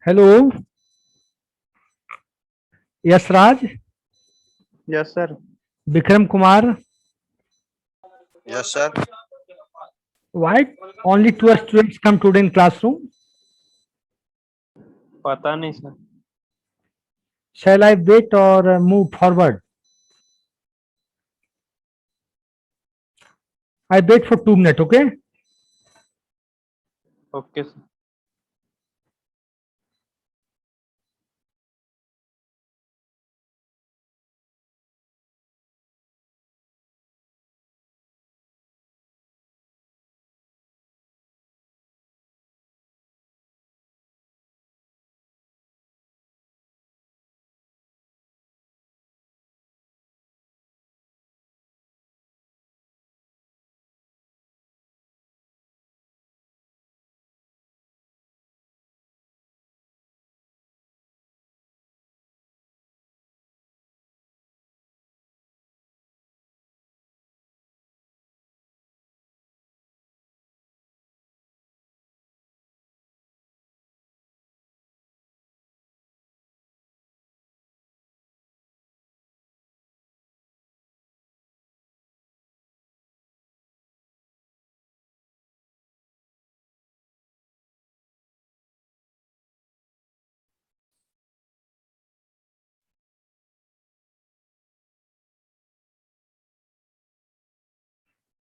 Hello. Yashraj. Yes sir. Vikram Kumar. Yes, sir. Why only two students come today in classroom? पता नहीं sir. Shall I wait or move forward? I wait for 2 minutes, okay? Okay sir.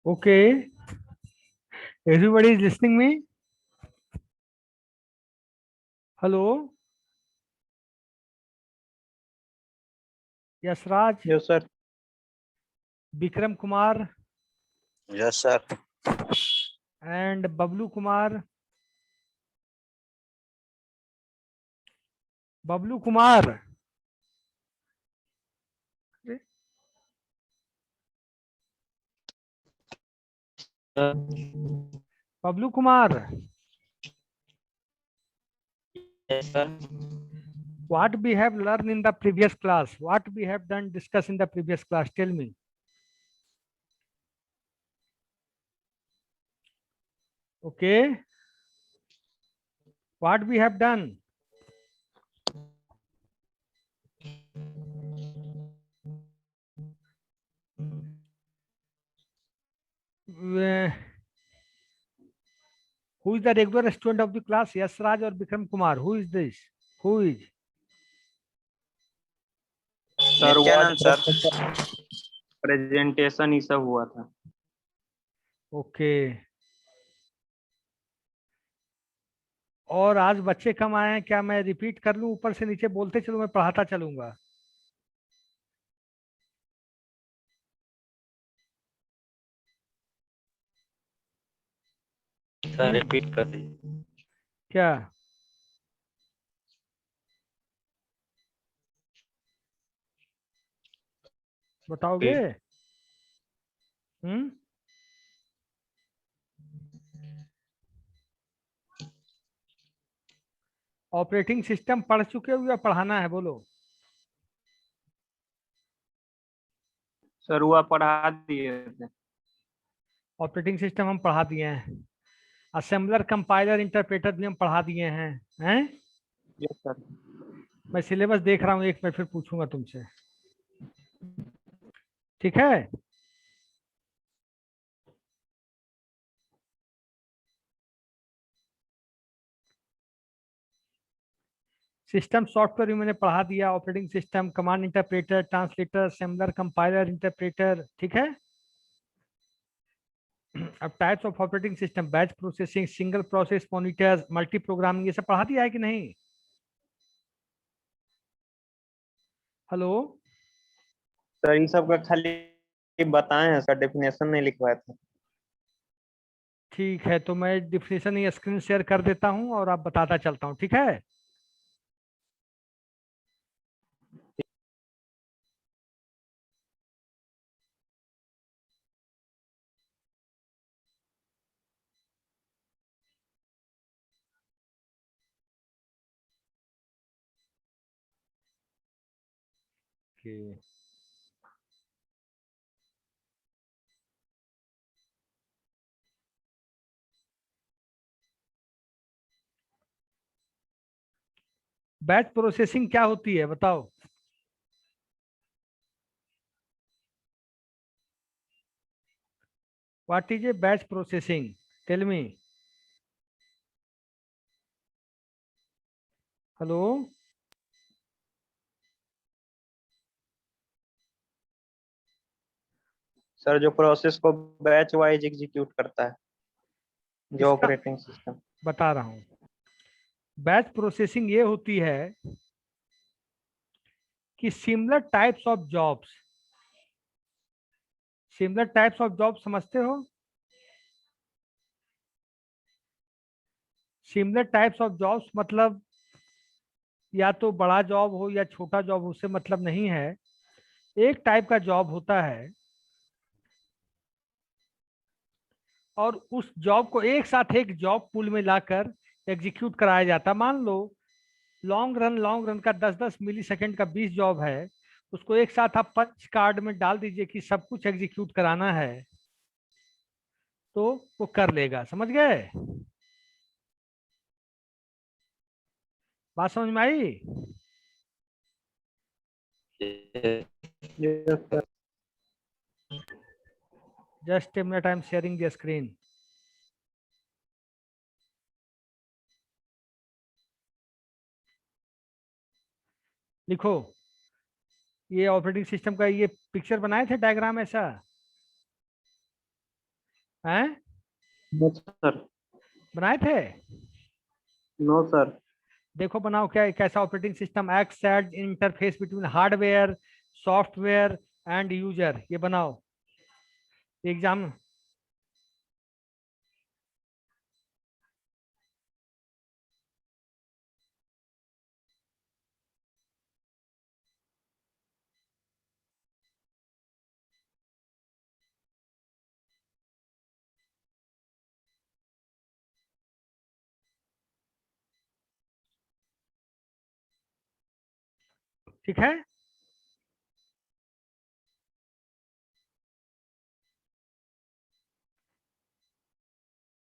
Okay. Everybody is listening me? Hello? Yasraj, yes sir. Vikram Kumar, Yes, sir. and Bablu Kumar. Bablu Kumar. Bablu Kumar. Yes sir. What we have learned in the previous class? What we have done discuss in the previous class? Tell me. Okay. What we have done? Who is the regular student of the class? Yes, Raj or Vikram Kumar? Who is this? Who is? Sir Nityanand, sir. Presentation ही सब हुआ था। Okay. और आज बच्चे कम आए हैं, क्या मैं रिपीट कर लूं? ऊपर से नीचे बोलते चलूं, मैं पढ़ाता चलूंगा। सर रिपीट कर दीजिए। क्या बताओगे? हम्म। ऑपरेटिंग सिस्टम पढ़ चुके हो या पढ़ाना है? बोलो। सर हुआ पढ़ा दिए थे। ऑपरेटिंग सिस्टम हम पढ़ा दिए हैं। असेंबलर, कंपाइलर, इंटरप्रेटर भी हम पढ़ा दिए हैं। Yes sir. मैं सिलेबस देख रहा हूँ, एक मैं फिर पूछूंगा तुमसे। ठीक है। सिस्टम सॉफ्टवेयर भी मैंने पढ़ा दिया। Operating system, command interpreter, translator, assembler, compiler, interpreter. ठीक है। अब types of operating system, batch processing, single process monitors, multi programming, ये सब पढ़ा दिया है कि नहीं? हेलो। सर इन सब का खाली बताए हैं सर, डेफिनेशन नहीं लिखवाए थे। ठीक है, तो मैं डिफिनेशन ही स्क्रीन शेयर कर देता हूं और आप बताता चलता हूं। ठीक है। Okay. बैच प्रोसेसिंग क्या होती है बताओ? What is a batch processing? Tell me. Hello. Sir जो प्रोसेस को बैच वाइज एग्जीक्यूट करता है, जो इसका ऑपरेटिंग सिस्टम। बता रहा हूं। बैच प्रोसेसिंग ये होती है कि सिमिलर टाइप्स ऑफ जॉब समझते हो? सिमिलर टाइप्स ऑफ जॉब्स मतलब या तो बड़ा जॉब हो या छोटा जॉब, उससे मतलब नहीं है। एक टाइप का जॉब होता है और उस जॉब को एक साथ एक जॉब पूल में लाकर एग्जीक्यूट कराया जाता। मान लो लॉन्ग रन का 10-10 मिली सेकेंड का 20 जॉब है, उसको एक साथ आप पंच कार्ड में डाल दीजिए कि सब कुछ एग्जीक्यूट कराना है, तो वो कर लेगा। समझ गए? बात समझ में आई? Yes, sir. Just a minute, I am sharing the screen. लिखो, ये ऑपरेटिंग सिस्टम का ये पिक्चर बनाए थे, डायग्राम ऐसा है? No sir. बनाए थे? No sir. देखो बनाओ, क्या कैसा operating system acts as interface between hardware, software and user, ये बनाओ एग्जाम। ठीक है।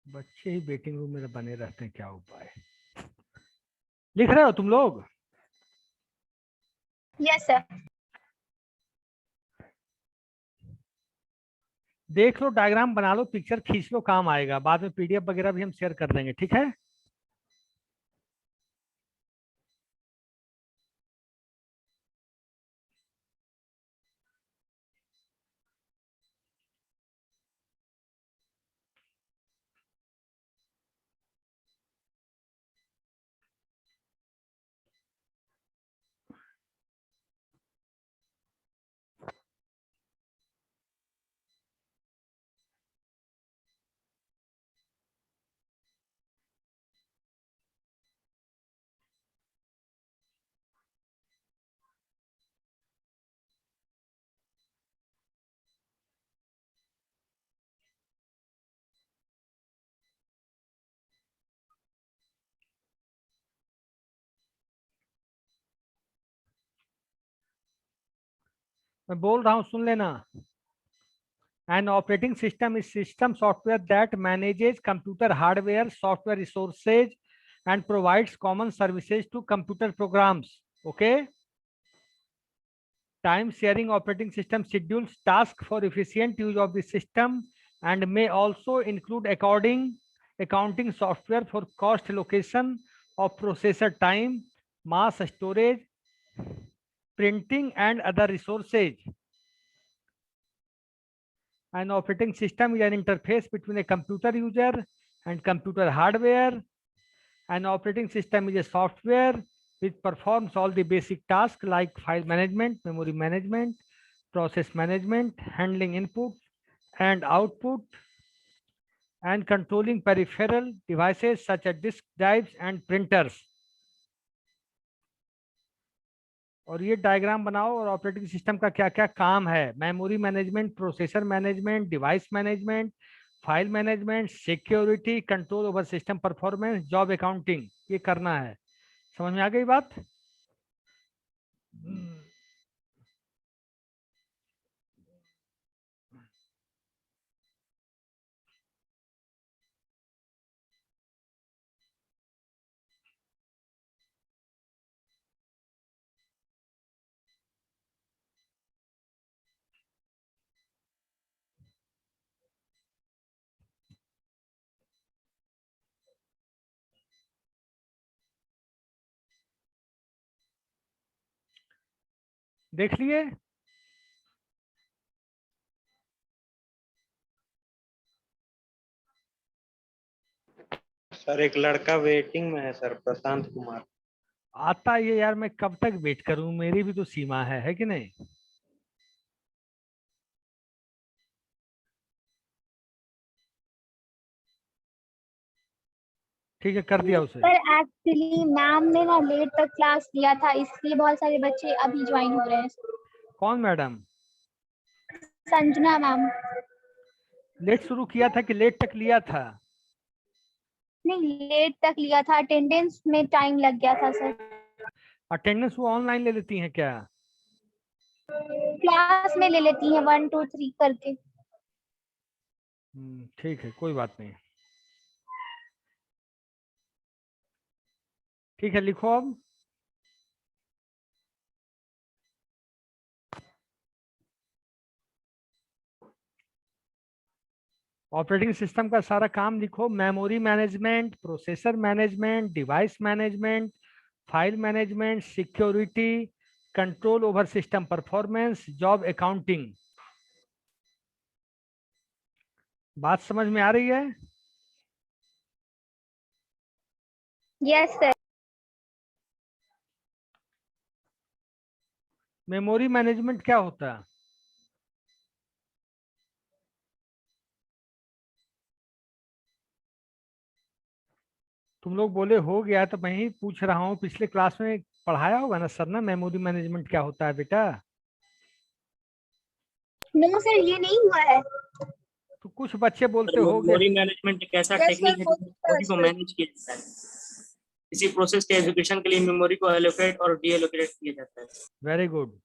बच्चे ही वेटिंग रूम में बने रहते हैं, क्या उपाय? लिख रहे हो तुम लोग? Yes sir. देख लो, डायग्राम बना लो, पिक्चर खींच लो, काम आएगा। बाद में पीडीएफ वगैरह भी हम शेयर कर देंगे, ठीक है? मैं बोल रहा हूँ, सुन लेना। An operating system is system software that manages computer hardware, software resources, and provides common services to computer programs. Okay? Time sharing operating system schedules tasks for efficient use of the system and may also include accounting software for cost allocation of processor time, mass storage, printing, and other resources. An operating system is an interface between a computer user and computer hardware. An operating system is a software which performs all the basic tasks like file management, memory management, process management, handling input and output, and controlling peripheral devices such as disk drives and printers. और ये diagram बनाओ और operating system का क्या क्या काम है। Memory management, processor management, device management, file management, security, control over system performance, job accounting, ये करना है। समझ में आ गई बात? देख लिए? सर एक लड़का वेटिंग में है सर, प्रशांत कुमार। आता ये यार, मैं कब तक वेट करूं, मेरी भी तो सीमा है कि नहीं? ठीक है, कर दिया उसे। पर एक्चुअली मैम ने ना लेट तक क्लास लिया था, इसलिए बहुत सारे बच्चे अभी ज्वाइन हो रहे हैं। कौन मैडम? संजना मैम। लेट शुरू किया था कि लेट तक लिया था? नहीं, लेट तक लिया था, अटेंडेंस में टाइम लग गया था सर। अटेंडेंस वो ऑनलाइन ले लेती हैं क्या? क्लास में ले लेती है 1 2 3 करके। ठीक है, कोई बात नहीं। ठीक है, लिखो अब। ऑपरेटिंग सिस्टम का सारा काम लिखो। Memory management, processor management, device management, file management, security, control over system performance, job accounting. बात समझ में आ रही है? Yes sir. मेमोरी मैनेजमेंट क्या होता है? तुम लोग बोले हो गया, तो मैं ही पूछ रहा हूँ। पिछले क्लास में पढ़ाया होगा ना सर ना, मेमोरी मैनेजमेंट क्या होता है बेटा? नो सर, ये नहीं हुआ है। तो कुछ बच्चे बोलते हो गए। मेमोरी मैनेजमेंट एक ऐसा टेक्निक है जिसमें मेमोरी को मैनेज किया जाता है। किसी प्रोसेस के एग्जीक्यूशन के लिए मेमोरी को एलोकेट और डीएलोकेट किया जाता है। Very good.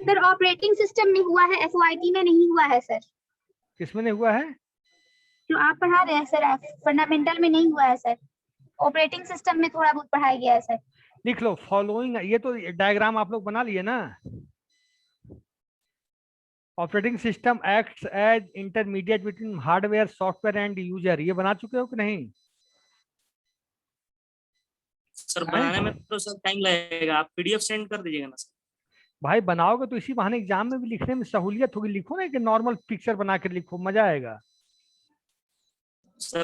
Sir operating system में हुआ है, एफओआईटी में नहीं हुआ है सर। किसमें नहीं हुआ है? जो आप पढ़ा रहे हैं सर, फंडामेंटल में नहीं हुआ है सर। ऑपरेटिंग सिस्टम में थोड़ा बहुत पढ़ाया गया है सर। लिख लो फॉलोइंग। ये तो डायग्राम आप लोग बना लिए ना। Operating system acts as intermediate between hardware, software and user. ये बना चुके हो कि नहीं? सर बनाने में तो सर टाइम लगेगा, आप पीडीएफ सेंड कर दीजिएगा ना सर। भाई बनाओगे तो इसी बहाने एग्जाम में भी लिखने में सहूलियत होगी। लिखो ना कि नॉर्मल पिक्चर बना के लिखो, मजा आएगा। सर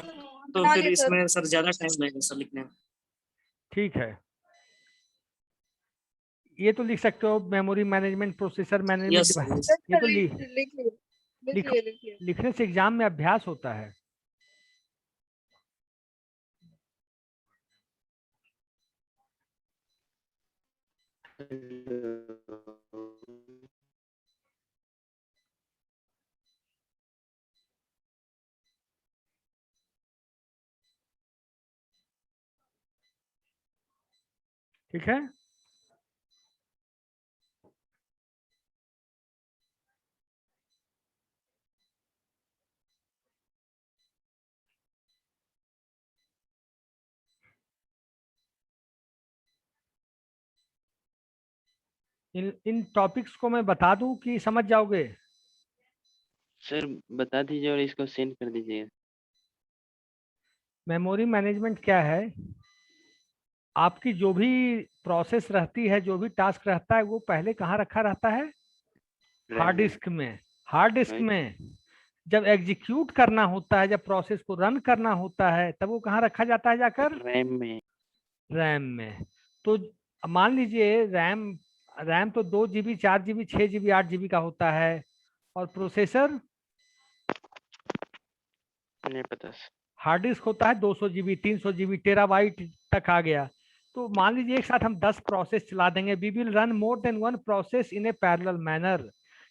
तो फिर इसमें सर ज्यादा टाइम लगेगा सर लिखने में। ठीक है, ये तो लिख सकते हो। Memory management, processor management, yes sir. ये तो लिखने से एग्जाम में अभ्यास होता है। ठीक है, इन टॉपिक्स को मैं बता दूं कि समझ जाओगे? सर बता दीजिए और इसको सेंड कर दीजिए। मेमोरी मैनेजमेंट क्या है? आपकी जो भी प्रोसेस रहती है, जो भी टास्क रहता है, वो पहले कहाँ रखा रहता है? हार्ड डिस्क में। Hard disk Right. में जब एग्जीक्यूट करना होता है, जब प्रोसेस को रन करना होता है, तब वो कहाँ रखा जाता है जाकर? रैम में। रैम में। तो मान लीजिए रैम रैम तो 2 GB, 4 GB, 6 GB, 8 GB का होता है। और प्रोसेसर नहीं पता सर। हार्ड डिस्क होता है 200 GB, 300 GB, टेराबाइट तक आ गया। तो मान लीजिए एक साथ हम 10 प्रोसेस चला देंगे। We will run more than one process in a parallel manner.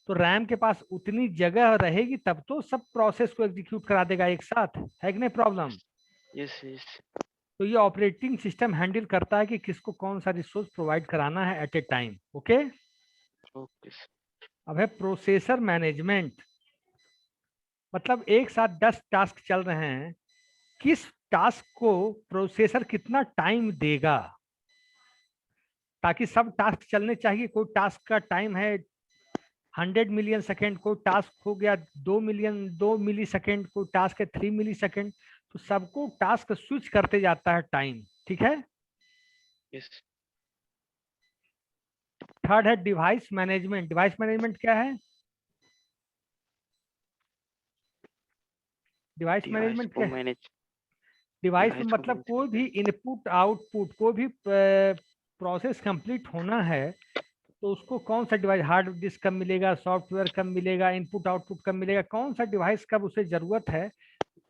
तो रैम के पास उतनी जगह रहेगी, तब तो सब प्रोसेस को एग्जीक्यूट करा देगा एक साथ, है कि नहीं प्रॉब्लम? Yes yes. तो ये ऑपरेटिंग सिस्टम हैंडल करता है कि किसको कौन सा रिसोर्स प्रोवाइड कराना है at a time. Okay. Okay sir. अब है प्रोसेसर मैनेजमेंट। मतलब एक साथ 10 टास्क चल रहे हैं, किस टास्क को प्रोसेसर कितना टाइम देगा, ताकि सब टास्क चलने चाहिए। कोई टास्क का टाइम है 100 मिलियन सेकेंड, कोई टास्क हो गया 2 मिली सेकेंड, कोई टास्क है 3 मिली सेकेंड। तो सबको टास्क स्विच करते जाता है टाइम। ठीक है। यस। थर्ड है डिवाइस मैनेजमेंट। डिवाइस मैनेजमेंट क्या है? डिवाइस डिवाइस मैनेजमेंट को क्या है? मैनेज डिवाइस डिवाइस को मतलब मैनेज कोई भी इनपुट आउटपुट, कोई भी प्रोसेस कंप्लीट होना है तो उसको कौन सा डिवाइस, हार्ड डिस्क कब मिलेगा, सॉफ्टवेयर कब मिलेगा, इनपुट आउटपुट कब मिलेगा, कौन सा डिवाइस कब उसे जरूरत है,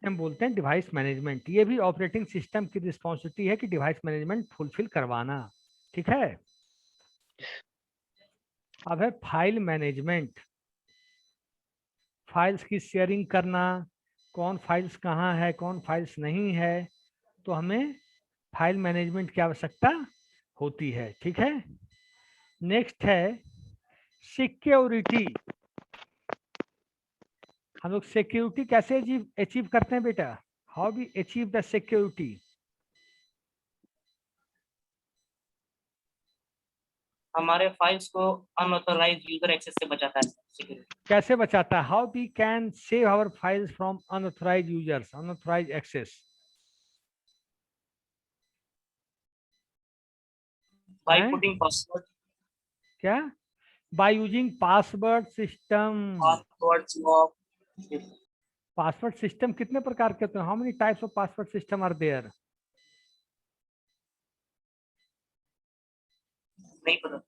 हम बोलते हैं डिवाइस मैनेजमेंट। ये भी ऑपरेटिंग सिस्टम की रिस्पॉन्सिबिलिटी है कि डिवाइस मैनेजमेंट फुलफिल करवाना। ठीक है। अब है फाइल मैनेजमेंट। फाइल्स की शेयरिंग करना, कौन फाइल्स कहाँ है, कौन फाइल्स नहीं है, तो हमें फाइल मैनेजमेंट की आवश्यकता होती है। ठीक है। नेक्स्ट है सिक्योरिटी। हम लोग सिक्योरिटी कैसे अचीव करते हैं बेटा? How we achieve the security? हमारे फाइल्स को अनऑथराइज्ड यूजर एक्सेस से बचाता है सिक्योरिटी। कैसे बचाता है? How we can save our files from unauthorized users, unauthorized access? By हैं? पुटिंग पासवर्ड, क्या? By using password system. Passwords lock. Password system कितने प्रकार के होते हैं? How many types of password system are there? नहीं पता।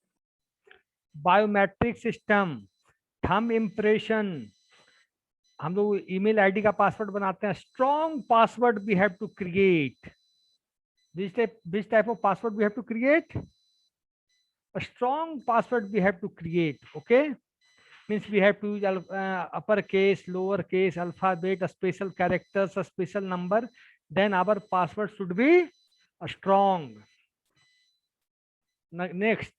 बायोमेट्रिक सिस्टम, थंब इम्प्रेशन, हम लोग ईमेल आईडी का पासवर्ड बनाते हैं, strong password we have to create. which type of password we have to create? A strong password we have to create. Okay, means we have to use uppercase, lowercase, alphabet, a special characters, a special number, then our password should be strong. Next,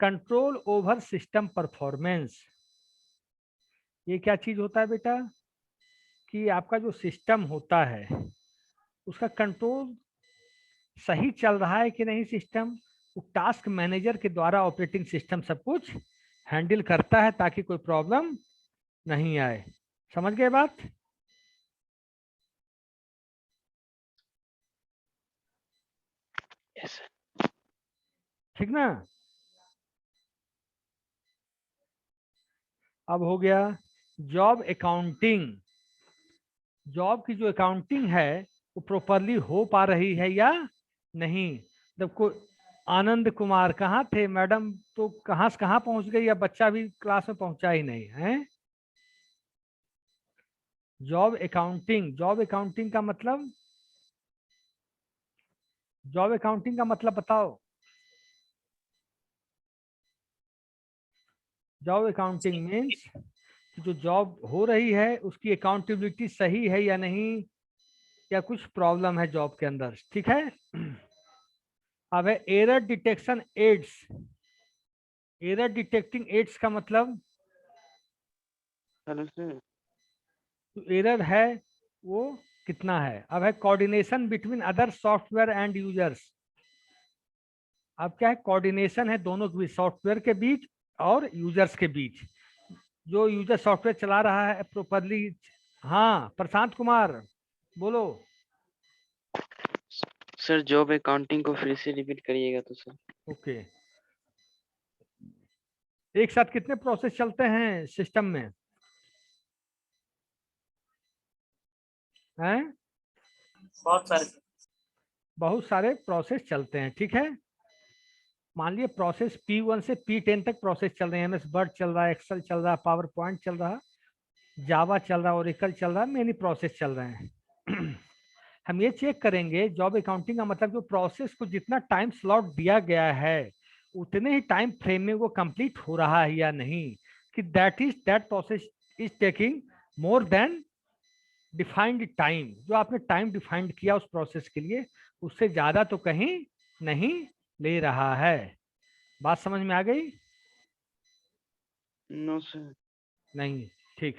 control over system performance. ये क्या चीज होता है बेटा? कि आपका जो system होता है उसका कंट्रोल सही चल रहा है कि नहीं सिस्टम, वो टास्क मैनेजर के द्वारा ऑपरेटिंग सिस्टम सब कुछ हैंडल करता है ताकि कोई प्रॉब्लम नहीं आए। समझ गए बात? यस ठीक ना? अब हो गया जॉब अकाउंटिंग। जॉब की जो अकाउंटिंग है वो प्रॉपरली हो पा रही है या नहीं। जब कोई आनंद कुमार कहाँ थे मैडम, तो कहाँ से कहाँ पहुंच गई, या बच्चा भी क्लास में पहुंचा ही नहीं है। जॉब अकाउंटिंग, जॉब अकाउंटिंग का मतलब, जॉब अकाउंटिंग का मतलब बताओ। जॉब अकाउंटिंग मीन्स जो जॉब हो रही है उसकी अकाउंटेबिलिटी सही है या नहीं, या कुछ प्रॉब्लम है जॉब के अंदर। ठीक है। अब है error detection aids. Error detecting aids का मतलब, हेलो सर। तो एरर है वो कितना है। अब है coordination between other software and users. अब क्या है? कोऑर्डिनेशन है दोनों के बीच, सॉफ्टवेयर के बीच और यूजर्स के बीच। जो यूजर सॉफ्टवेयर चला रहा है प्रॉपरली। हाँ प्रशांत कुमार बोलो। सर जॉब अकाउंटिंग को फिर से रिपीट करिएगा तो सर। ओके, एक साथ कितने प्रोसेस चलते हैं सिस्टम में? हैं? बहुत सारे प्रोसेस चलते हैं। ठीक है। मान लिया प्रोसेस P1 से P10 तक प्रोसेस चल रहे हैं। MS वर्ड चल रहा है, एक्सेल चल रहा है, पावर पॉइंट चल रहा है, जावा चल रहा है, ओरेकल चल रहा है, मेनी प्रोसेस चल रहे हैं। हम ये चेक करेंगे जॉब अकाउंटिंग का मतलब जो प्रोसेस को जितना टाइम स्लॉट दिया गया है उतने ही टाइम फ्रेम में वो कंप्लीट हो रहा है या नहीं, कि that process is taking more than defined time. जो आपने टाइम डिफाइंड किया उस प्रोसेस के लिए उससे ज्यादा तो कहीं नहीं ले रहा है। बात समझ में आ गई? No sir. नहीं। ठीक।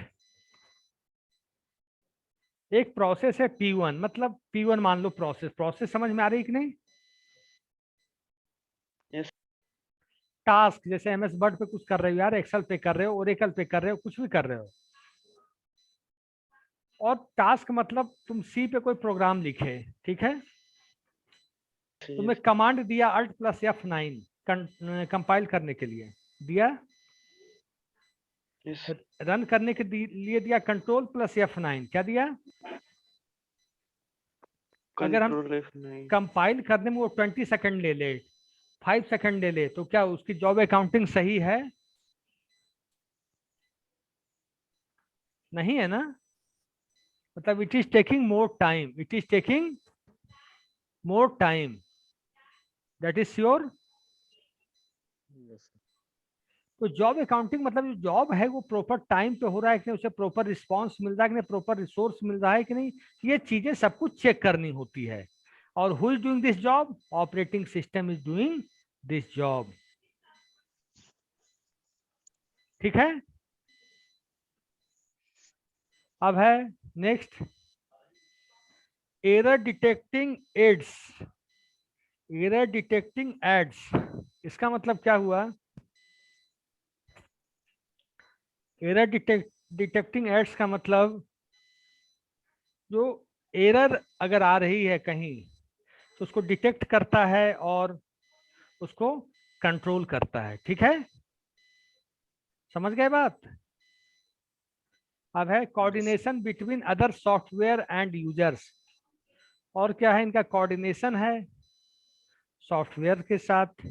एक प्रोसेस है P1, मतलब P1 मान लो प्रोसेस। प्रोसेस समझ में आ रही कि नहीं? यस। टास्क जैसे MS वर्ड पे कुछ कर रहे हो यार, एक्सेल पे कर रहे हो, ओरेकल पे कर रहे हो, कुछ भी कर रहे हो। और टास्क मतलब तुम सी पे कोई प्रोग्राम लिखे। ठीक है। तुम्हें कमांड दिया Alt+F9, कंपाइल करने के लिए दिया, यस रन करने के लिए दिया कंट्रोल प्लस F9, क्या दिया? अगर हम कंट्रोल F9 कंपाइल करने में वो 20 सेकंड ले ले, 5 सेकंड ले ले, तो क्या उसकी जॉब अकाउंटिंग सही है? नहीं है ना, मतलब it is taking more time, it is taking more time, that is sure. तो जॉब अकाउंटिंग मतलब जो जॉब है वो प्रॉपर टाइम पे हो रहा है कि नहीं, उसे प्रॉपर रिस्पांस मिल रहा है कि नहीं, प्रॉपर रिसोर्स मिल रहा है कि नहीं, ये चीजें सब कुछ चेक करनी होती है। और who is doing this job? Operating system is doing this job. ठीक है, अब है next, error detecting aids. Error detecting aids, इसका मतलब क्या हुआ? एरर डिटेक्टिंग एड्स का मतलब जो एरर अगर आ रही है कहीं तो उसको डिटेक्ट करता है और उसको कंट्रोल करता है। ठीक है, समझ गए बात? अब है coordination between other software and users. और क्या है इनका? कोऑर्डिनेशन है सॉफ्टवेयर के साथ,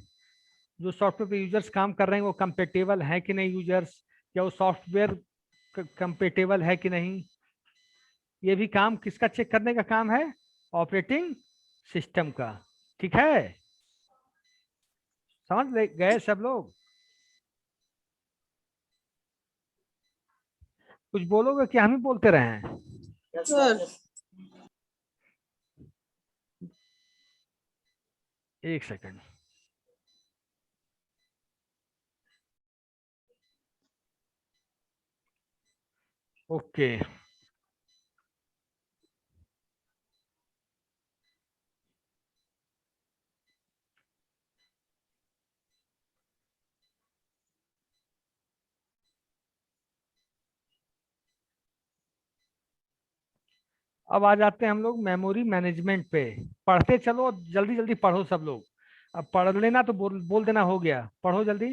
जो सॉफ्टवेयर पे यूजर्स काम कर रहे हैं वो कंपेटेबल है कि नहीं यूजर्स, या वो सॉफ्टवेयर कंपेटेबल है कि नहीं, ये भी काम किसका चेक करने का काम है? ऑपरेटिंग सिस्टम का। ठीक है, समझ गए सब लोग? कुछ बोलोगे कि हम ही बोलते रहे हैं? Yes, sir. एक सेकंड, ओके। अब आ जाते हैं हम लोग मेमोरी मैनेजमेंट पे। पढ़ते चलो, जल्दी जल्दी पढ़ो सब लोग। अब पढ़ लेना तो बोल देना हो गया, पढ़ो जल्दी।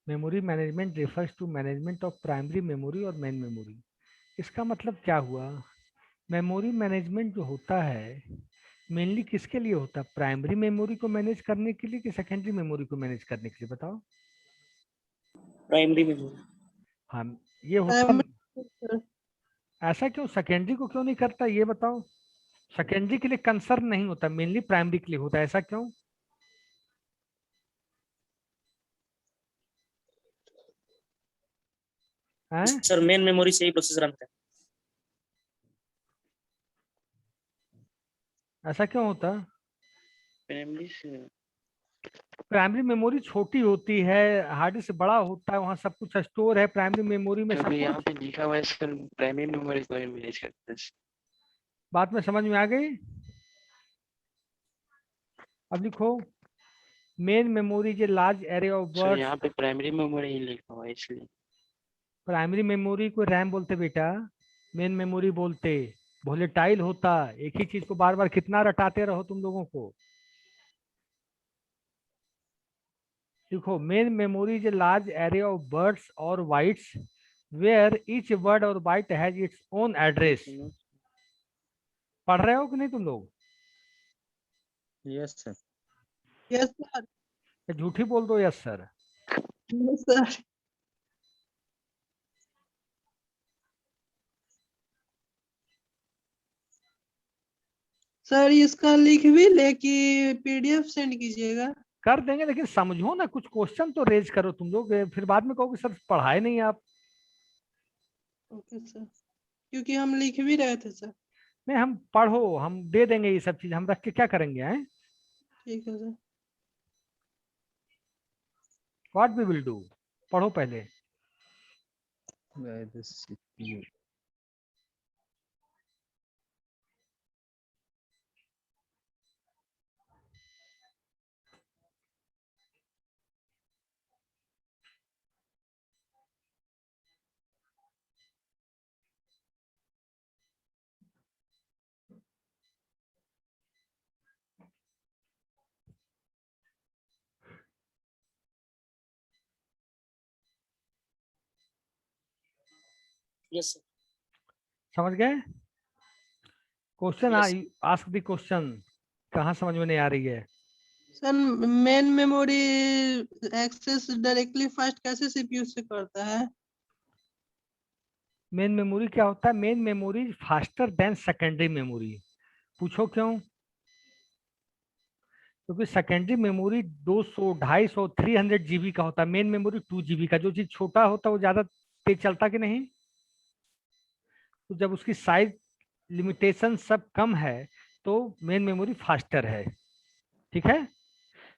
Memory management refers to management of primary memory और मेन मेमोरी। इसका मतलब क्या हुआ? मेमोरी मैनेजमेंट जो होता है मेनली किसके लिए होता है? प्राइमरी मेमोरी को मैनेज करने के लिए कि सेकेंडरी मेमोरी को मैनेज करने के लिए? बताओ। Primary memory. हाँ, ये होता है। ऐसा क्यों? सेकेंडरी को क्यों नहीं करता ये बताओ? सेकेंडरी के लिए कंसर्न नहीं होता, मेनली प्राइमरी के लिए होता है, ऐसा क्यों? हैं? सर मेन मेमोरी से ही प्रोसेस रन करता ऐसा क्यों होता? फैमिली से, प्राइमरी मेमोरी छोटी होती है, हार्ड डिस्क बड़ा होता है, वहाँ सब कुछ स्टोर है प्राइमरी मेमोरी में सब क्योंकि यहाँ कुछ। पे लिखा हुआ है सर प्राइमरी मेमोरी को मैनेज करता है। बात में समझ में आ गई? अब लिखो, main memory is a large array of sir words. यहाँ पे प्राइमरी मेमोरी ही लिखा हुआ है इसलिए। प्राइमरी मेमोरी को रैम बोलते बेटा, मेन मेमोरी बोलते। वोलेटाइल होता, एक ही चीज को बार बार कितना रटाते रहो तुम लोगों को। देखो, main memory is a large array of words और बाइट्स वेयर ईच वर्ड और byte has its own address. पढ़ रहे हो कि नहीं तुम लोग? Yes sir. Yes sir. या झूठी बोल दो yes sir. Yes sir. Sir इसका लिख भी ले कि पीडीएफ सेंड कीजिएगा? कर देंगे, लेकिन समझो ना, कुछ क्वेश्चन तो रेज करो तुम लोग, फिर बाद में कहोगे सर पढ़ाए नहीं आप। ओके सर, क्योंकि हम लिख भी रहे थे सर। नहीं, हम पढ़ो, हम दे देंगे ये सब चीज, हम रख के क्या करेंगे? हैं? ठीक है sir. What we will do, पढ़ो पहले। Where the CPU yes sir. समझ गए? Question Yes. Ask the question, कहाँ समझ में नहीं आ रही है? Sir main memory access directly first कैसे सीपीयू से करता है? मेन मेमोरी क्या होता है? Main memory faster than secondary memory. पूछो क्यों? क्योंकि सेकेंडरी मेमोरी 200, 250, 300 जीबी का होता है। मेन मेमोरी 2 जीबी का। जो चीज छोटा होता है वो ज्यादा तेज चलता कि नहीं? तो जब उसकी साइज लिमिटेशन सब कम है तो मेन मेमोरी फास्टर है। ठीक है?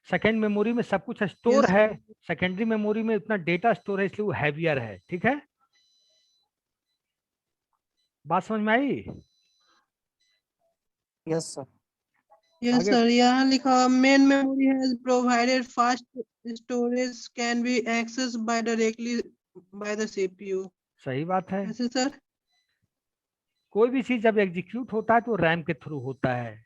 सेकेंड मेमोरी में सब कुछ स्टोर यस है, सेकेंडरी मेमोरी में उतना डेटा स्टोर है, इसलिए वो हैवियर है। ठीक है? बात समझ में आई? Yes sir. यस आगे सर, यहाँ लिखा हुआ main memory has provided fast storage can be access by directly by the CPU. सही बात है। ऐसे सर? कोई भी चीज जब एग्जीक्यूट होता है तो रैम के थ्रू होता है।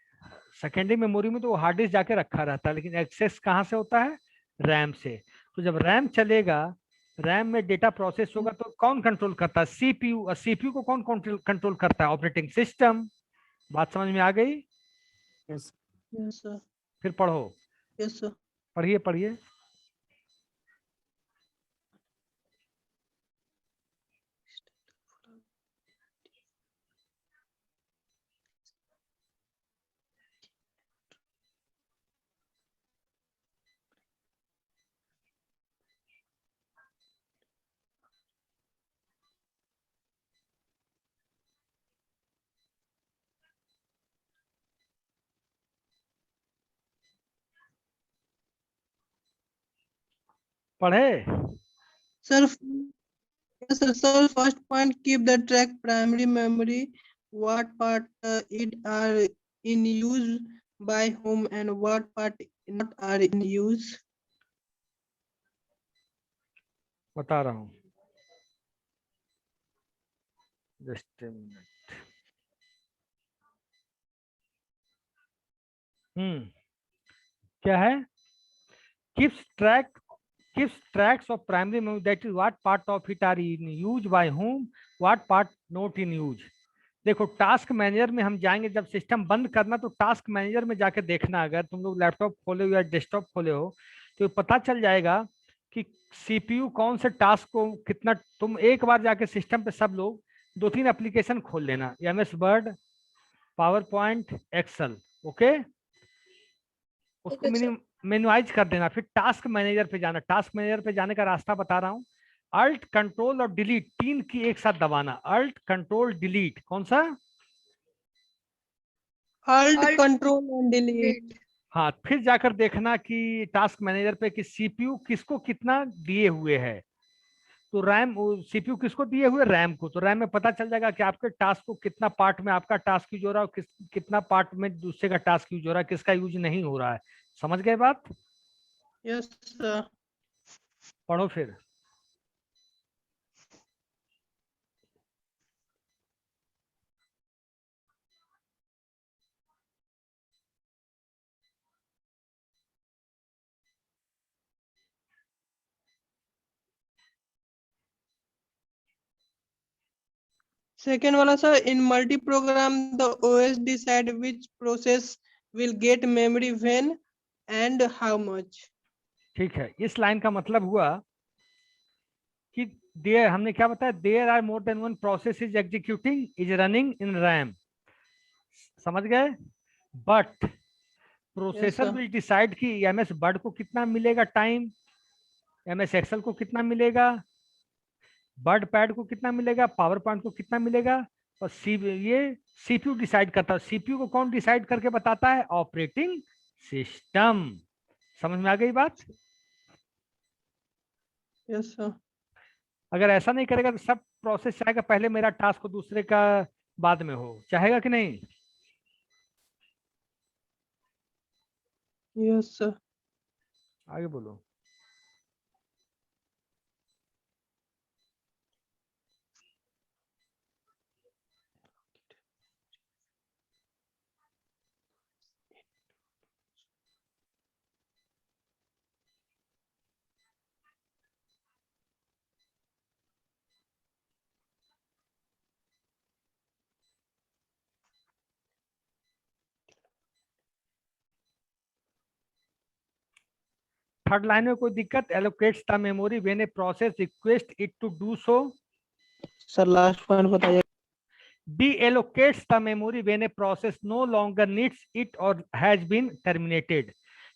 सेकेंडरी मेमोरी में तो वो हार्ड डिस्क जाके रखा रहता है, लेकिन एक्सेस कहाँ से होता है? रैम से। तो जब रैम चलेगा, रैम में डेटा प्रोसेस होगा तो कौन कंट्रोल करता है? सीपीयू। और सीपीयू को कौन कंट्रोल करता है? Operating system. बात समझ में आ गई? Yes yes sir. फिर पढ़ो, यस सर। पढ़िए पढ़िए। पढ़े? Sir yes, sir, first point, keep the track primary memory, what part it are in use by whom and what part not are in use. बता रहा हूँ, जस्ट ए मिनट। क्या है? keeps track keeps tracks of primary memory, that is what part of it are in use by whom, what part not in use। देखो, task manager में हम जाएंगे, जब सिस्टम बंद करना तो टास्क मैनेजर में जाके देखना। अगर तुम लोग लैपटॉप खोले हो या डेस्कटॉप खोले हो तो पता चल जाएगा कि सीपीयू कौन से टास्क को कितना। तुम एक बार जाके सिस्टम पे सब लोग 2-3 एप्लीकेशन खोल लेना, MS Word, PowerPoint, Excel. Okay? उसको मेनुआइज कर देना, फिर टास्क मैनेजर पे जाना। टास्क मैनेजर पे जाने का रास्ता बता रहा हूँ। अल्ट कंट्रोल और डिलीट, 3 की एक साथ दबाना। Alt control delete. कौन सा? Alt, control and delete. हाँ, फिर जाकर देखना कि टास्क मैनेजर पे कि सीपीयू किसको कितना दिए हुए है। तो रैम, सीपीयू किसको दिए हुए? रैम को। तो रैम में पता चल जाएगा कि आपके टास्क को कितना पार्ट में आपका टास्क यूज हो रहा है, कितना पार्ट में दूसरे का टास्क यूज हो रहा है, किसका यूज नहीं हो रहा है। समझ गए बात? Yes, sir. पढ़ो फिर। Second wala sir, in multi-program, the OS decide which process will get memory when and how much. ठीक है, इस लाइन का मतलब हुआ कि देयर, हमने क्या बताया? There are more than one process is executing, is running in RAM. समझ गए? But Yes, processor sir. Will decide कि MS वर्ड को कितना मिलेगा टाइम, MS एक्सेल को कितना मिलेगा, वर्ड पैड को कितना मिलेगा, पावर पॉइंट को कितना मिलेगा। और ये सीपीयू डिसाइड करता है। सीपीयू को कौन डिसाइड करके बताता है? Operating system. समझ में आ गई बात? Yes, sir. अगर ऐसा नहीं करेगा तो सब प्रोसेस चाहेगा पहले मेरा टास्क को दूसरे का बाद में हो। चाहेगा कि नहीं? Yes, sir. आगे बोलो। थर्ड लाइन में कोई दिक्कत? Allocates the memory when a process request it to do so. Sir last point बताइए। Deallocates the memory when a process no longer needs it or has been terminated।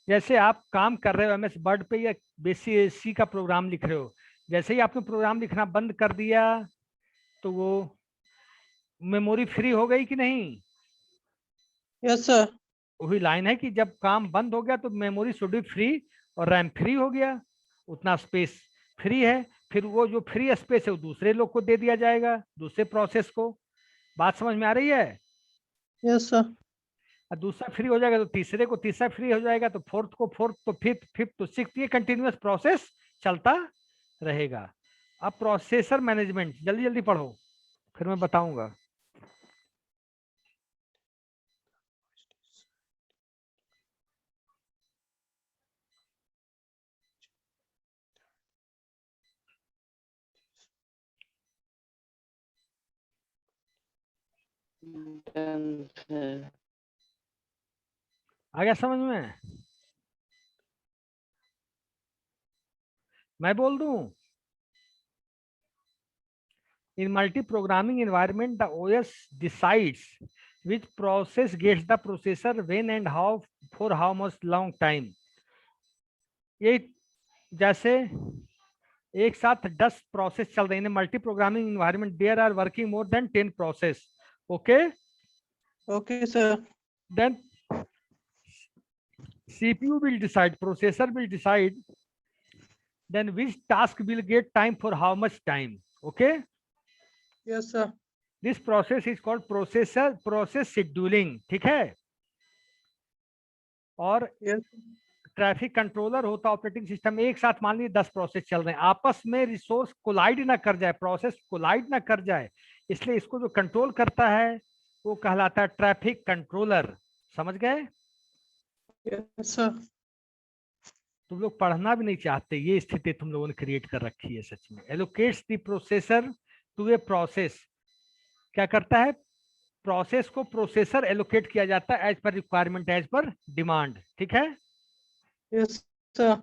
जैसे आप काम कर रहे हो MS वर्ड पे या बेसिक का प्रोग्राम लिख रहे हो, जैसे ही आपने प्रोग्राम लिखना बंद कर दिया तो वो मेमोरी फ्री हो गई कि नहीं? Yes sir. वही लाइन है कि जब काम बंद हो गया तो मेमोरी शुड बी फ्री और रैम फ्री हो गया, उतना स्पेस फ्री है, फिर वो जो फ्री स्पेस है वो दूसरे लोग को दे दिया जाएगा, दूसरे प्रोसेस को। बात समझ में आ रही है? Yes sir. और दूसरा फ्री हो जाएगा तो तीसरे को तीसरा फ्री हो जाएगा, तो फोर्थ को फोर्थ, तो फिफ्थ, फिफ्थ तो सिक्स, ये कंटिन्यूअस प्रोसेस चलता रहेगा। अब प्रोसेसर मैनेजमेंट जल्दी जल्दी पढ़ो, फिर मैं बताऊंगा। Done sir. आ गया समझ में? मैं बोल दूं? In multi-programming environment, the OS decides which process gets the processor when and how for how much long time। ये जैसे एक साथ 10 प्रोसेस चल रही है multi programming environment, there are working more than 10 process. Okay okay sir. Then CPU will decide, processor will decide then which task will get time for how much time। okay, yes sir. this process is called process scheduling। ठीक है? और yes traffic controller होता operating system. एक साथ मान लीजिए 10 process चल रहे हैं, आपस में रिसोर्स कोलाइड ना कर जाए, प्रोसेस कोलाइड ना कर जाए, इसलिए इसको जो कंट्रोल करता है वो कहलाता है ट्रैफिक कंट्रोलर। समझ गए? Yes sir. तुम लोग पढ़ना भी नहीं चाहते, ये स्थिति तुम लोगों ने क्रिएट कर रखी है सच में। Allocates the processor to a process, क्या करता है? प्रोसेस को प्रोसेसर एलोकेट किया जाता है as per requirement, as per demand. ठीक है? Yes sir.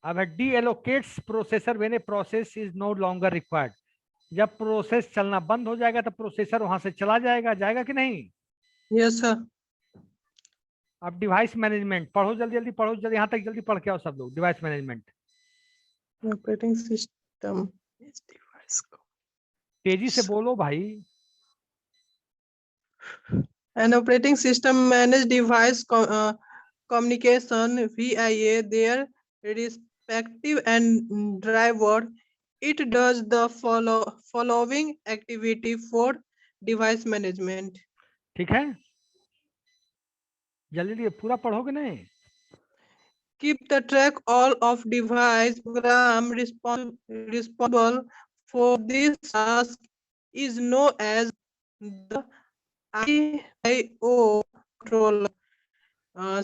अब है deallocates processor when a process is no longer required. जब प्रोसेस चलना बंद हो जाएगा तो प्रोसेसर वहां से चला जाएगा, जाएगा कि नहीं? Yes sir. अब डिवाइस मैनेजमेंट पढ़ो, जल्दी जल्दी पढ़ो, जल्दी यहाँ तक जल्दी पढ़ के आओ सब लोग। डिवाइस मैनेजमेंट ऑपरेटिंग सिस्टम तेजी से बोलो भाई। An operating system manage device communication via their respective and driver. It does the following activity for device management. ठीक है? जल्दी जल्दी पूरा पढ़ोगे नहीं? Keep the track all of device program responsible for this task is known as the IO controller.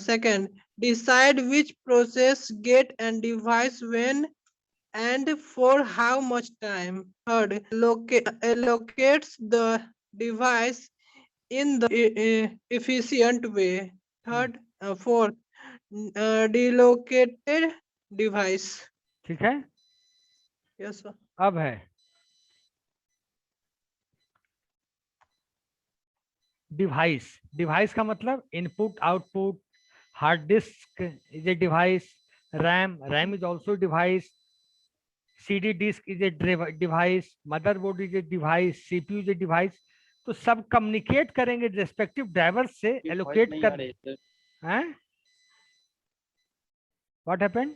Second, decide which process get and device when and for how much time. Third, allocates the device in the efficient way. Third, fourth, delocated device. ठीक है? Yes sir. अब है device. Device का मतलब input output, hard disk is a device, RAM is also device, CD disk is a device, motherboard is a device, CPU is a device. तो सब communicate करेंगे respective driver से allocate कर। हैं? What happened?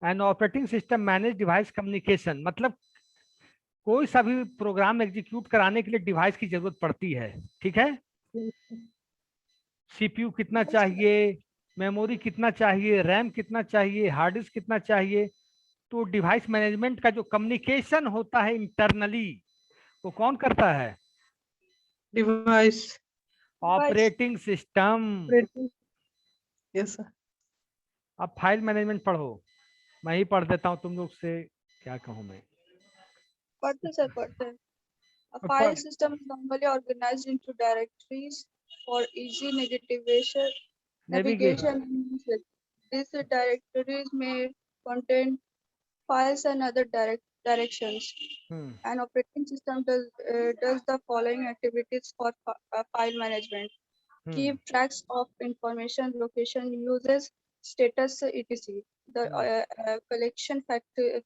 An operating system manage device communication, मतलब कोई सा भी प्रोग्राम एग्जीक्यूट कराने के लिए डिवाइस की जरूरत पड़ती है। ठीक है? CPU कितना चाहिए, मेमोरी कितना चाहिए, रैम कितना चाहिए, हार्ड डिस्क कितना चाहिए। तो डिवाइस मैनेजमेंट का जो कम्युनिकेशन होता है इंटरनली, वो कौन करता है? Device. Operating system. Yes sir. अब फाइल मैनेजमेंट पढ़ो, मैं ही पढ़ देता हूँ, तुम लोग से क्या कहूँ मैं। पढ़ते सर पढ़ते हैं। A अब file पढ़- system is normally organized into directories for easy navigation navigation. These directories may contain files and other directions. Hmm An operating system does the following activities for file management. Hmm Keep tracks of information, location, uses, status, etc. The collection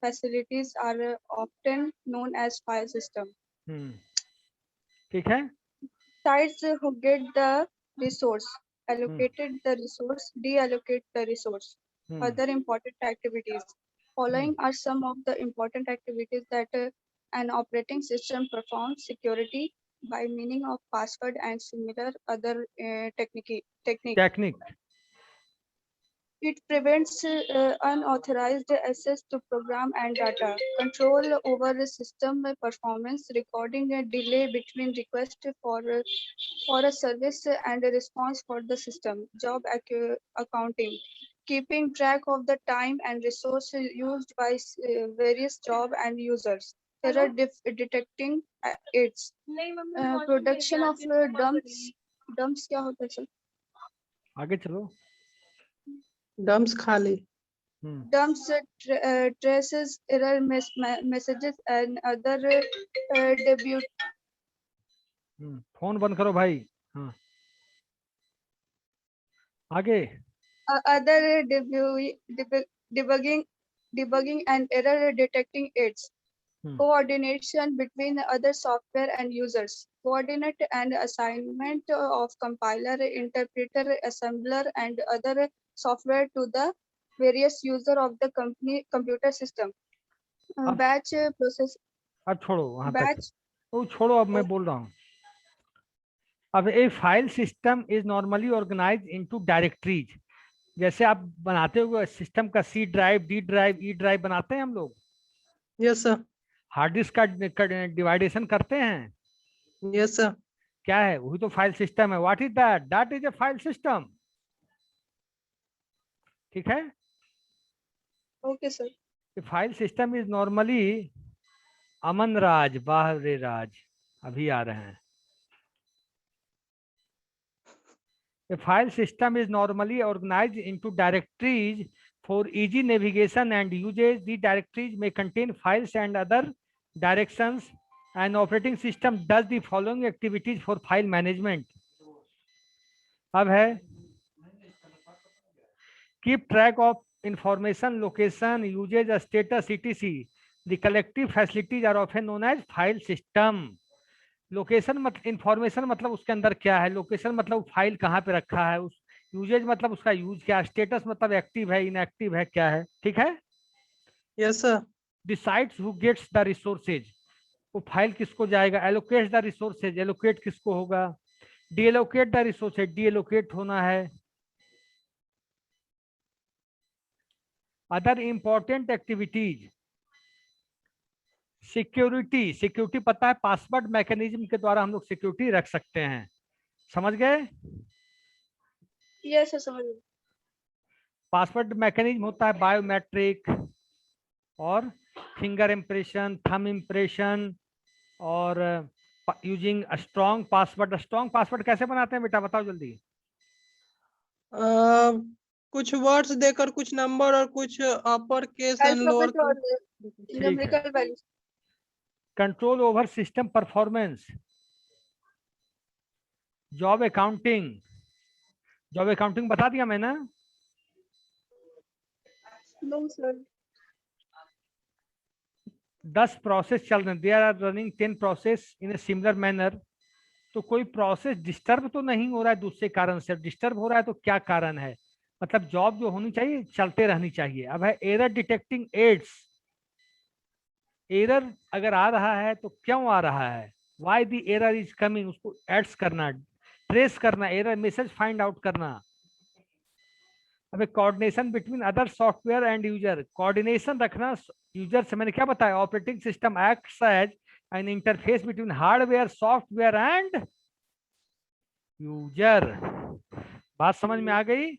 facilities are often known as file system. हम्म ठीक है Sites who get the resource, allocated the resource, deallocate the resource. Hmm Other important activities. Following are some of the important activities that an operating system performs: security by meaning of password and similar other technique. Technique It prevents unauthorized access to program and data. Control over the system performance, recording a delay between request for a service and a response for the system. Job accounting, keeping track of the time and resources used by various job and users. Error detecting aids. Production of dumps क्या होता है sir? आगे चलो dumps खाली हम्म Dumps traces error messages and other debut phone बंद करो भाई हाँ आगे other debugging and error detecting aids. Coordination between other software and users. Coordinate and assignment of compiler, interpreter, assembler, and other software to the various user of the company computer system. Batch process. अब छोड़ो वहां तक Batch. वो छोड़ो अब मैं बोल रहा हूँ अब a file system is normally organize into directories जैसे आप बनाते हो सिस्टम का C drive D drive E drive बनाते हैं हम लोग yes sir हार्ड डिस्क का डिवाइडेशन करते हैं yes sir क्या है वही तो फाइल सिस्टम है what is that that is a file system ठीक है Okay sir. File system is normally Aman Raj बाहरे राज अभी आ रहे हैं A file system is normally organized into directories for easy navigation and usage. The directories may contain files and other directions. An operating system does the following activities for file management. अब है keep track of information, location, usage, status, etc. The collective facilities are often known as file system. Location मतलब information मतलब उसके अंदर क्या है location मतलब file कहाँ पे रखा है उस यूजेज मतलब उसका यूज क्या स्टेटस मतलब एक्टिव है इनएक्टिव है क्या है ठीक है yes sir decides who gets the resources वो फाइल किसको जाएगा एलोकेट द रिसोर्सेज एलोकेट किसको होगा डीएलोकेट द रिसोर्सेज डीएलोकेट होना है other important activities security security पता है पासवर्ड मैकेनिज्म के द्वारा हम लोग सिक्योरिटी रख सकते हैं समझ गए Yes sir, समझ गए. पासवर्ड मैकेनिज्म होता है बायोमेट्रिक और फिंगर इम्प्रेशन थंब इम्प्रेशन और यूजिंग स्ट्रॉन्ग पासवर्ड कैसे बनाते हैं बेटा बताओ जल्दी कुछ वर्ड्स देकर कुछ नंबर और कुछ upper case and lower Alphabet और numerical values. Control over system performance job accounting बता दिया मैंने No sir. 10 प्रोसेस चल रहे there are running 10 process in a similar manner तो कोई प्रोसेस डिस्टर्ब तो नहीं हो रहा है दूसरे कारण से डिस्टर्ब हो रहा है तो क्या कारण है मतलब जॉब जो होनी चाहिए चलते रहनी चाहिए अब है एरर डिटेक्टिंग एड्स एरर अगर आ रहा है तो क्यों आ रहा है why the error is coming उसको एड्स करना ट्रेस करना एरर मैसेज फाइंड आउट करना अब coordination between other software and user coordination रखना यूजर से मैंने क्या बताया operating system acts as an interface between hardware software and user बात समझ में आ गई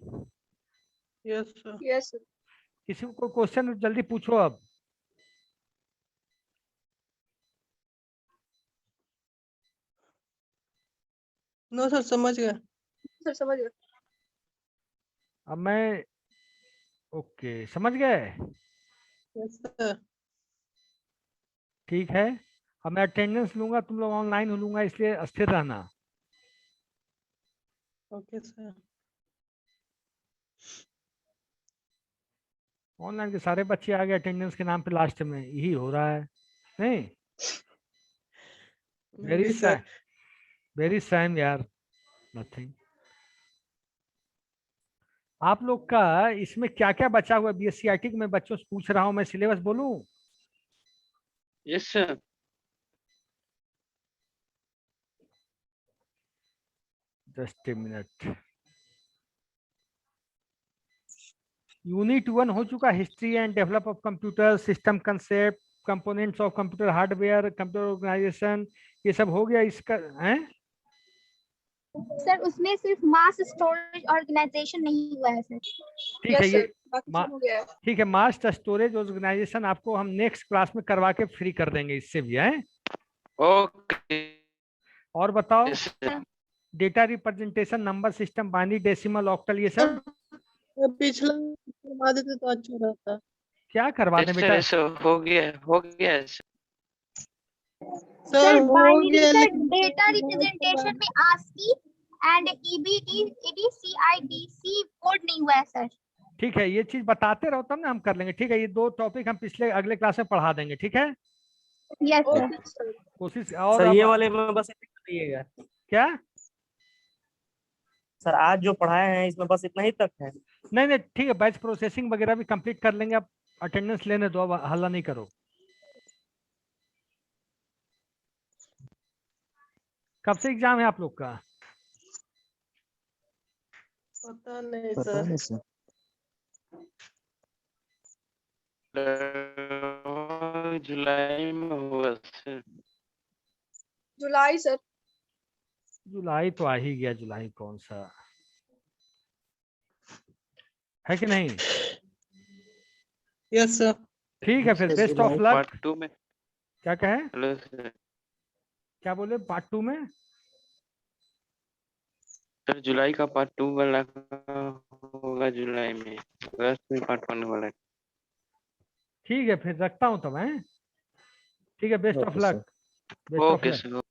yes sir Yes sir. किसी को कोई क्वेश्चन जल्दी पूछो अब no sir समझ गए Sir समझ गए. अब मैं ओके समझ गए, Yes, sir. ठीक है। अब मैं अटेंडेंस लूंगा, तुम लोग ऑनलाइन लूंगा, इसलिए अस्थिर रहना। Okay, sir. ऑनलाइन के सारे बच्चे आ गए अटेंडेंस के नाम पे, लास्ट में यही हो रहा है नहीं। Very Maybe, sir. Very Sam यार, नथिंग। आप लोग का इसमें क्या क्या बचा हुआ है बीएससी में, बच्चों से पूछ रहा हूँ मैं, सिलेबस बोलूं? Yes sir. Just a minute. Unit 1 हो चुका, history and develop of computer system concept, components of computer hardware, computer organization, ये सब हो गया इसका है। सर उसमें सिर्फ मास स्टोरेज ऑर्गेनाइजेशन नहीं हुआ है सर। ठीक है, ये बाकी सब हो गया है। ठीक है, मास स्टोरेज ऑर्गेनाइजेशन आपको हम नेक्स्ट क्लास में करवा के फ्री कर देंगे, इससे भी है। ओके। और बताओ, yes sir. Data representation, number system, binary, decimal, octal, ये सब पिछला करवा देते तो अच्छा रहता। क्या करवा दें बेटा? हो गया सर। सर हो बाइनरी गया सर, लेकिन डेटा रिप्रेजेंटेशन में ASCII एंड EBCDIC कोड नहीं हुआ है सर। ठीक है, ये चीज बताते रहो तब ना हम कर लेंगे। ठीक है, ये 2 टॉपिक हम पिछले अगले क्लास में पढ़ा देंगे, ठीक है। Yes sir. कोशिश और सर ये आप- वाले में बस इतना करिएगा। क्या? सर आज जो पढ़ाए हैं इसमें बस इतना ही तक है। नहीं नहीं ठीक है, बैच प्रोसेसिंग वगैरह भी कंप्लीट कर लेंगे। आप अटेंडेंस लेने दो, अब हल्ला नहीं करो। कब से एग्जाम है आप लोग का? पता नहीं पता सर। नहीं सर। जुलाई में होगा सर। जुलाई सर। जुलाई तो आ ही गया, जुलाई कौन सा है कि नहीं? Yes sir. ठीक है, फिर बेस्ट ऑफ लक। पार्ट 2 में। क्या कहे? Hello sir. क्या बोले पार्ट 2 में? सर जुलाई का पार्ट 2 वाला होगा जुलाई में, अगस्त में पार्ट 1 वाला। ठीक है, फिर रखता हूँ तब है। ठीक है, best of okay luck, sir. Best of okay luck. Sir.